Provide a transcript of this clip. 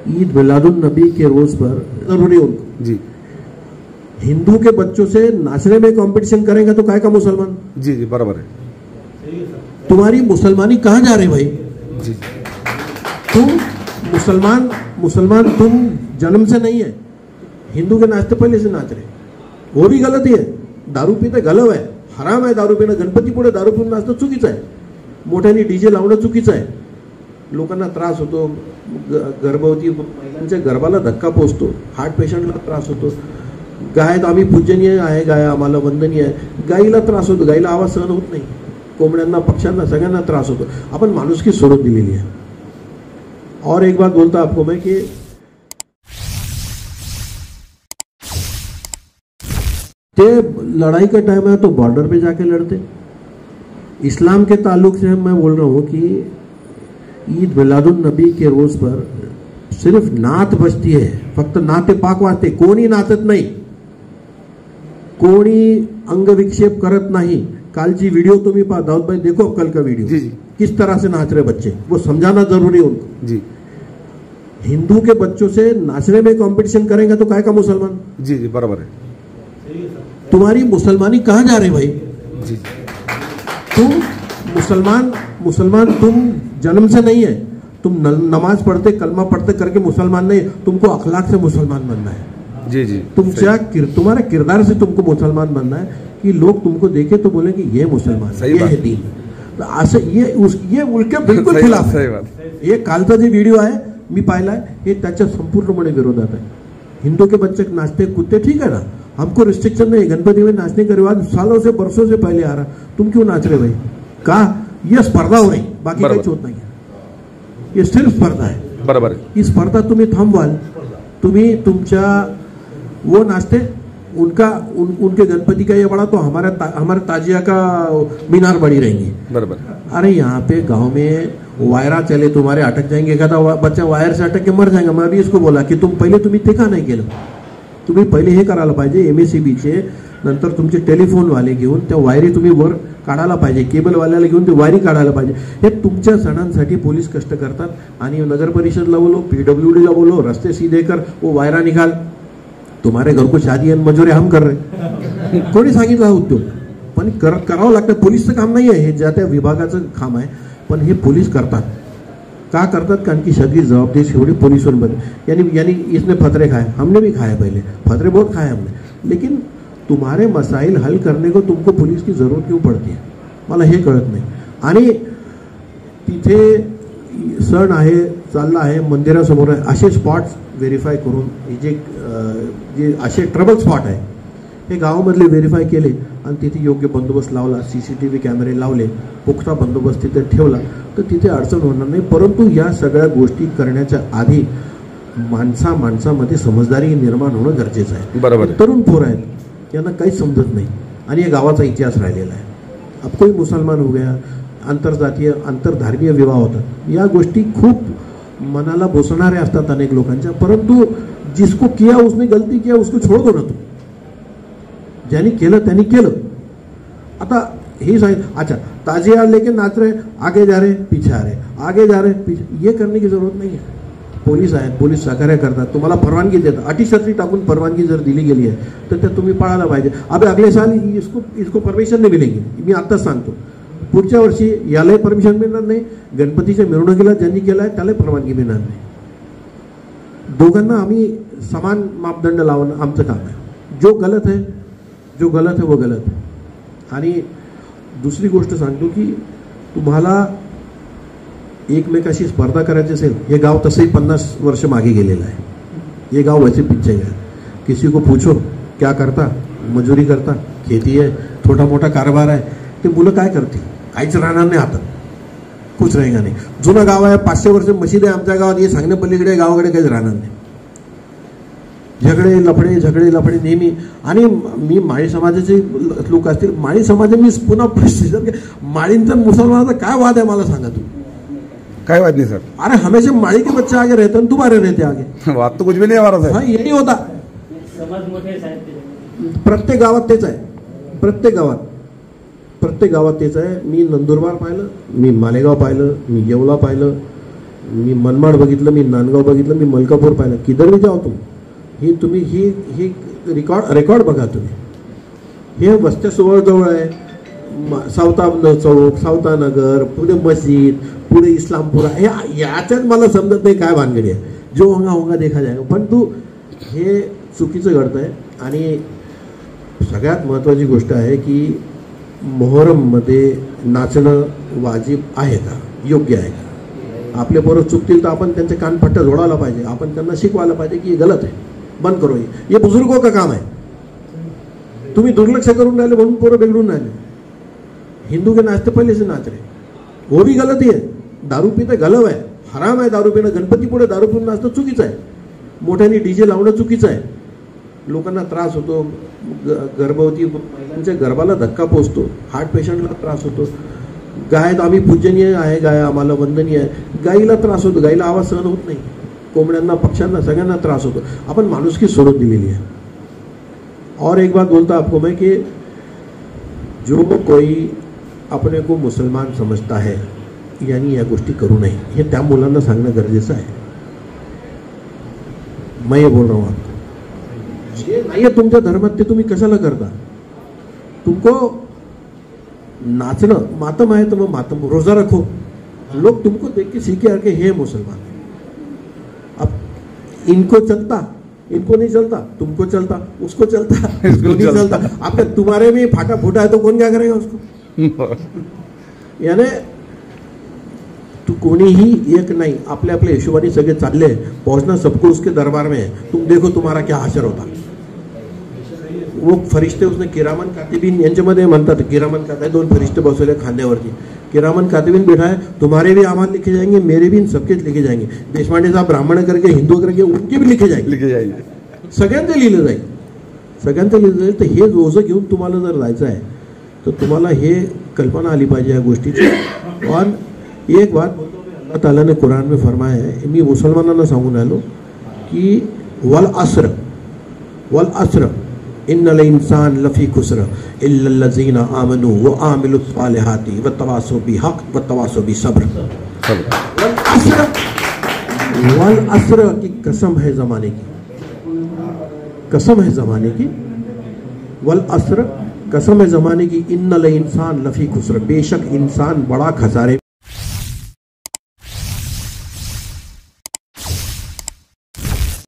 ईद मिलादुन नबी के रोज पर जरूरी उनको जी हिंदू के बच्चों से नाचने में कंपटीशन करेंगे तो काय का मुसलमान। जी जी बराबर है। तुम्हारी मुसलमानी कहाँ जा रही भाई? जी तुम मुसलमान तुम जन्म से नहीं है। हिंदू के नाचते पहले से नाच रहे, वो भी गलत ही है। दारू पिणं गलव आहे, हराम आहे दारू पिणं। गणपती पुढे दारू पिऊन नाचणं चुकीचं आहे, मोठ्याने डीजे लावणं चुकीचं आहे। लोकांना त्रास होतो, गर्भवती महिलांच्या गर्भाला धक्का पोचतो, हार्ट पेशंटला त्रास होतो। गाय तर आम्ही पूजनीय आहे, गाय आम्हाला वंदनीय आहे। गाईला त्रास होतो, गाईला आवाज सहन होत नाही। कोंबड्यांना, पक्ष्यांना, सगळ्यांना त्रास होतो। आपण माणुसकी सोडून दिलेली आहे। और एक बात बोलता आपको मैं कि ते लड़ाई का टाइम है तो बॉर्डर पे जाके लड़ते। इस्लाम के ताल्लुक से मैं बोल रहा हूँ कि ईद मिलादुन नबी के रोज पर सिर्फ नात बजती है, फक्त नाते पाक वाजते, कोणी नाचत नाही, कोणी अंगविक्षेप करत नहीं। कालची वीडियो तुम्ही पहा, दाऊद भाई देखो कल का वीडियो, जी जी किस तरह से नाच रहे बच्चे, वो समझाना जरूरी है उनको। जी हिंदू के बच्चों से नाचने में कंपटीशन करेंगे तो काय का मुसलमान। जी जी बराबर है। तुम्हारी मुसलमानी कहाँ जा रही भाई? जी तुम मुसलमान तुम जन्म से नहीं है। तुम नमाज पढ़ते, कलमा पढ़ते करके मुसलमान नहीं, तुमको अखलाक से मुसलमान बनना है। जी जी तुम्हारे किरदार से तुमको मुसलमान बनना है कि लोग तुमको देखे तो बोले कि ये मुसलमान, ये है दीन। तो असं ये उलटे बिलकुल खिलाफ है। ये कालचा जे व्हिडिओ आहे मी पाहिलाय, हे त्याच्या संपूर्णपणे विरोधात है। हिंदू के बच्चे नाचते कूदते, ठीक है ना, हमको रिस्ट्रिक्शन नहीं। गणपति में नाचने का रिवाज सालों से बरसों से पहले आ रहा, तुम क्यों नाच रहे भाई? का ये स्पर्धा हो रही, बाकी काही होत नाही। ये सिर्फ स्पर्धा है, बराबर है। ही स्पर्धा तुम्ही थांबवाल, तुम्ही तुमच्या वो नाचते उनके गणपति का ये बड़ा तो हमारे ताजिया का मीनार बड़ी रहेंगी। बराबर। अरे यहाँ पे गांव में वायरा चले, तुम्हारे अटक जाएंगे, एखादा बच्चा वायर से अटक के मर जाएगा। मैं अभी इसको बोला की तुम्ही ते का नाही केलं? तुम्ही पहिले हे करायला पाहिजे, एमएससीबीचे नंतर तुमचे टेलिफोनवाले घेऊन त्या वायरी तुम्ही वर काढायला पाहिजे, केबलवाल्याला घेऊन ते वायरी काढायला पाहिजे। हे तुमच्या सणांसाठी पोलीस कष्ट करतात आणि नगर परिषदला बोलो, पीडब्ल्यूडीला बोलो, रस्ते सीधे कर, वो वायरा निकाल। तुम्हारे घर को शादी आणि मजुरी हम कर रहे, कोणी सांगितलं हा उद्योग? पण करावं लागतं, पोलीसचं काम नाही आहे हे, ज्या त्या विभागाचं काम आहे, पण हे पोलीस करतात। का करतात? कारण की सगळी जवाबदारी शेवटी पुलिसवर बने। यानी इसने फतरे खाए, हमने भी खाए, पहले फतरे बहुत खाए हमने, लेकिन तुम्हारे मसाइल हल करने को तुमको पुलिस की जरूरत क्यों पड़ती है, मला हे कळत नाही। आणि तिथे सण आहे, चालला आहे, मंदिरासमोर आहे, असे स्पॉट्स व्हेरीफाय करून जे असे ट्रबल स्पॉट आहे हे गावामधले व्हेरीफाय केले आणि तिथे योग्य बंदोबस्त लावला, CCTV कॅमेरे लावले, पुख्ता बंदोबस्त तिथे ठेवला, तर तिथे अडचण होणार नाही। परंतु या सगळ्या गोष्टी करण्याच्या आधी माणसामध्ये समजदारी निर्माण होणं गरजेचं आहे। बरोबर। तरुण पोर आहेत, यांना काहीच समजत नाही आणि या गावाचा इतिहास राहिलेला आहे। अब कोई मुसलमान हो गया, आंतरजातीय आंतरधर्मीय विवाह होतात, या गोष्टी खूप मनाला बोसणाऱ्या असतात अनेक लोकांच्या। परंतु जिसको किया उसने गलती किया, उसको छोड़ दो ना तुम। ज्यांनी केलं त्यांनी केलं। आता हे सांगितलं, अच्छा ताजिया लेके नाच रहे, आगे जा रहे पीछे आ रहे, आगे जा रहे पीछे, ये करने की जरूरत नहीं है। पोलीस आहेत, पोलीस सहकार्य करतात, तुम्हाला परवानगी देतात, अटी शर्ती टाकून परवानगी जर दिली गेली आहे तर ते तुम्ही पाळायला पाहिजे। अब अगले साल इसको परमिशन नाही मिळेगी, मी आत्ताच सांगतो। पुढच्या वर्षी यालाही परमिशन मिळणार नाही, गणपतीच्या मिरवणुकीला ज्यांनी केलं आहे त्याला परवानगी मिळणार नाही। दोघांना आम्ही समान मापदंड लावणं आमचं काम आहे। जो गलत है वो गलत है। आणि दुसरी गोष्ट सांगतो की तुम्हाला एकमेकाशी स्पर्धा करायची असेल, हे गाव तसंही 50 वर्ष मागे गेलेलं आहे। ये गाव वैसे पीछे गया, किसी को पूछो क्या करता, मजुरी करता, खेती है, छोटा मोठा कारभार आहे, ते मुलं काय करतील? काहीच राहणार नाही, आता कुछ रहेगा नाही। जुनं गाव आहे, 500 वर्ष मशीद आहे आमच्या गावात, हे सांगण्या पलीकडे गावाकडे काहीच राहणार नाही। झगडे लफडे नेहमी। आणि मी माळी समाजाचे लोक असतील, माळी समाज मी पुन्हा माळींचा मुसलमानाचा काय वाद आहे मला सांगा तू? काय बात नहीं सर। अरे हमेशा माली के बच्चे आगे रहते हैं, तुम्हारे रहते आगे। बात तो कुछ भी नहीं हमारा सर। हाँ, ये नहीं होता। प्रत्येक गावात तेच आहे, प्रत्येक गावात तेच आहे। मी नंदुरबार पाहिलं, मी मालेगाव पाहिलं, मी येवला पाहिलं, मी मनमाड बघितलं, मी नांदगाव बघितलं, मी मलकापूर पाहिलं. किधर भी जाओ तुम, ही तुम्ही ही रेकॉर्ड बघा तुम्ही. हे वस्त्या जवळ आहे. सावता चौक, सावतानगर, पुढे मस्जिद, पुढे इस्लामपुरा. हे याच्यात मला समजत नाही काय भानगडी आहे. जो होंगा देखा जाएगा. पण तू हे चुकीचं घडतंय. आणि सगळ्यात महत्त्वाची गोष्ट आहे की मोहरममध्ये नाचणं वाजिब आहे का, योग्य आहे का. आपले पोरं चुकतील तर आपण त्यांचे कानफट्टा जोडायला पाहिजे. आपण त्यांना शिकवायला पाहिजे की हे गलत आहे, बंद करो. ये बुजुर्गों का काम आहे. तुम्ही दुर्लक्ष करून राहिले म्हणून पोरं बिघडून राहिले. हिंदू के नाचते पहले से नाच रहे, वो भी गलत ही है. दारू पिणं गलव आहे, हराम आहे दारू पिणं. गणपती पुढे दारू पिऊन नाचणं चुकीचं आहे. मोठ्याने डीजे लावणं चुकीचं आहे. लोकांना त्रास होतो. गर्भवती महिलांच्या गर्भाला धक्का पोचतो. हार्ट पेशंटला त्रास होतो. गाय तर आम्ही पूजनीय आहे, गाय आम्हाला वंदनीय आहे. गाईला त्रास होतो, गाईला आवाज सहन होत नाही. कोंबड्यांना, पक्ष्यांना, सगळ्यांना त्रास होतो. आपण माणुसकी सोडून दिलेली आहे. और एक बात बोलता आपको मैं कि जो कोई अपने को मुसलमान समझता है यानी या गोष्टी करू नये, हे त्या मुलांना सांगणं गरजेचं आहे. मैं ये बोल रहा हूँ आपको, जे नाही आहे तुमच्या धर्मात ते तुम्ही कशाला करता. तुमको नाचणं मातम आहे तर मग मातम, रोजा रखो. लोग तुमको देख के सीखे के हे मुसलमान. अब इनको चलता, इनको नहीं चलता, तुमको चलता, उसको चलता, उसको नहीं चलता. अब तुम्हारे में फाटा फूटा है तो कौन क्या करेगा उसको. याने तू कोणीही एक नाही, आपल्या आपल्या हिशोबाने सगळे चालले. पहुंचना सबको उसके दरबार में है. तुम देखो तुम्हारा क्या हाशर होता. वो फरिश्ते उसने किरामन कातिबीन यांच्यामध्ये म्हणतात. किरामन कातिबीन, दोन फरिश्ते बसवले खांद्यावरती. किरामन कातिबीन बैठा है, तुम्हारे भी अमाल लिखे जाएंगे, मेरे भी, सबके लिखे जाएंगे. देशपांडे साहब ब्राह्मण करके, हिंदू करके, उनके भी लिखे जाएंगे. सगळ्यांचे लिहिलं जाईल, सगळ्यांचं लिहिलं जाईल. तर हे रोजं घेऊन तुम्हाला जर जायचं आहे तर तुम्हाला हे कल्पना आली पाहिजे या गोष्टीची. और एक बात अल्लाह ताला ने कुरान में फरमाया है, मी मुसलमानांना सांगून आलो की वल अस्र इन्नल इंसान लफी खुस्र इल्लल्लज़ीना आमनू व आमिलुस सालिहाति व तवासौ बिहक़ व तवासौ बिसब्र. वल अस्र की कसम है ज़माने की, कसम है ज़माने की. वल अस्र, कसम है ज़माने की. इन्नल इंसान लफी खुस्र, बेशक इंसान बड़ा खसारे